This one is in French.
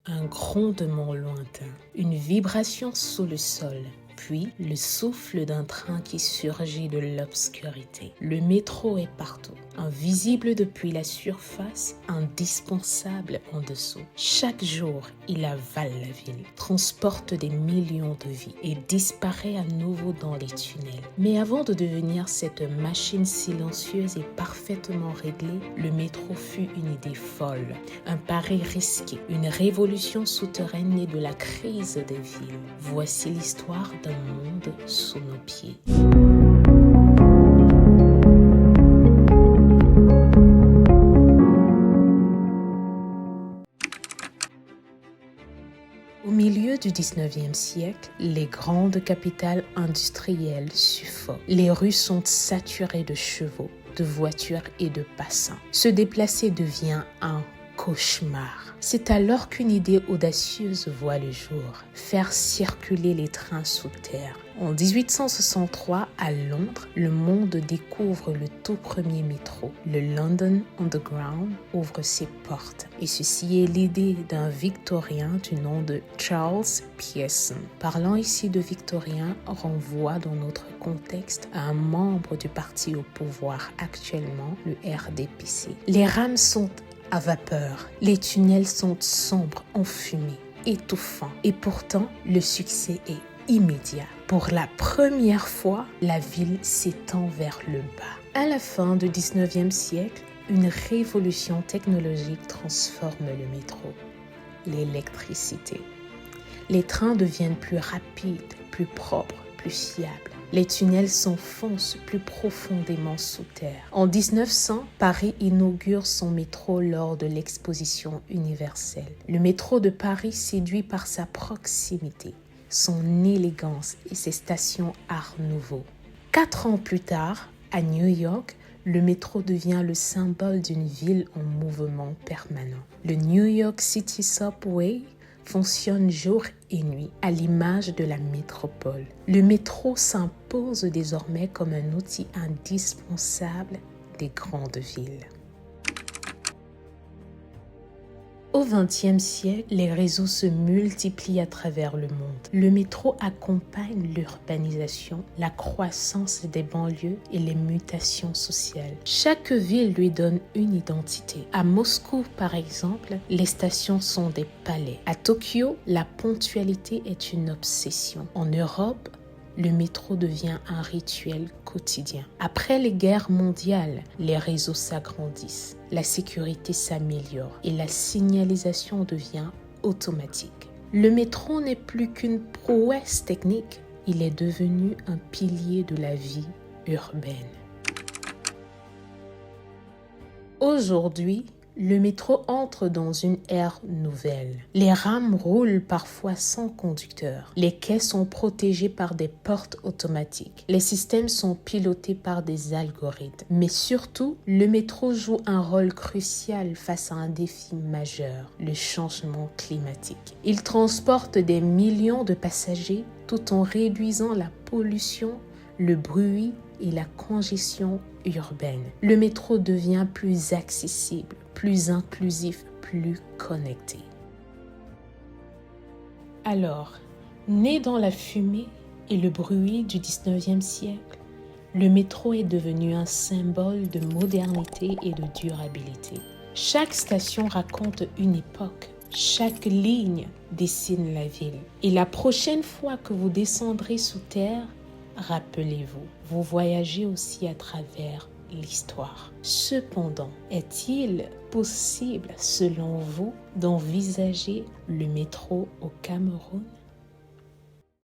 un grondement lointain, une vibration sous le sol, puis le souffle d'un train qui surgit de l'obscurité. Le métro est partout, invisible depuis la surface, indispensable en dessous. Chaque jour, il avale la ville, transporte des millions de vies et disparaît à nouveau dans les tunnels. Mais avant de devenir cette machine silencieuse et parfaitement réglée, le métro fut une idée folle, un pari risqué, une révolution souterraine née de la crise des villes. Voici l'histoire d'un monde sous nos pieds. Au milieu du 19e siècle, les grandes capitales industrielles suffoquent. Les rues sont saturées de chevaux, de voitures et de passants. Se déplacer devient un cauchemar. C'est alors qu'une idée audacieuse voit le jour, faire circuler les trains sous terre. En 1863, à Londres, le monde découvre le tout premier métro. Le London Underground ouvre ses portes. Et ceci est l'idée d'un Victorien du nom de Charles Pearson. Parlant ici de Victorien renvoie dans notre contexte à un membre du parti au pouvoir actuellement, le RDPC. Les rames sont à vapeur, les tunnels sont sombres, enfumés, étouffants. Et pourtant, le succès est immédiat. Pour la première fois, la ville s'étend vers le bas. À la fin du 19e siècle, une révolution technologique transforme le métro, l'électricité. Les trains deviennent plus rapides, plus propres, plus fiables. Les tunnels s'enfoncent plus profondément sous terre. En 1900, Paris inaugure son métro lors de l'exposition universelle. Le métro de Paris séduit par sa proximité, son élégance et ses stations Art Nouveau. 4 ans plus tard, à New York, le métro devient le symbole d'une ville en mouvement permanent. Le New York City Subway fonctionne jour et nuit à l'image de la métropole. Le métro s'impose désormais comme un outil indispensable des grandes villes. Au XXe siècle, les réseaux se multiplient à travers le monde. Le métro accompagne l'urbanisation, la croissance des banlieues et les mutations sociales. Chaque ville lui donne une identité. À Moscou, par exemple, les stations sont des palais. À Tokyo, la ponctualité est une obsession. En Europe, le métro devient un rituel quotidien. Après les guerres mondiales, les réseaux s'agrandissent, la sécurité s'améliore et la signalisation devient automatique. Le métro n'est plus qu'une prouesse technique, il est devenu un pilier de la vie urbaine. Aujourd'hui, le métro entre dans une ère nouvelle. Les rames roulent parfois sans conducteur. Les quais sont protégés par des portes automatiques. Les systèmes sont pilotés par des algorithmes. Mais surtout, le métro joue un rôle crucial face à un défi majeur, le changement climatique. Il transporte des millions de passagers tout en réduisant la pollution, le bruit et la congestion urbaine. Le métro devient plus accessible, plus inclusif, plus connecté. Alors, né dans la fumée et le bruit du 19e siècle, le métro est devenu un symbole de modernité et de durabilité. Chaque station raconte une époque, chaque ligne dessine la ville. Et la prochaine fois que vous descendrez sous terre, rappelez-vous, vous voyagez aussi à travers l'histoire. Cependant, est-il possible, selon vous, d'envisager le métro au Cameroun ?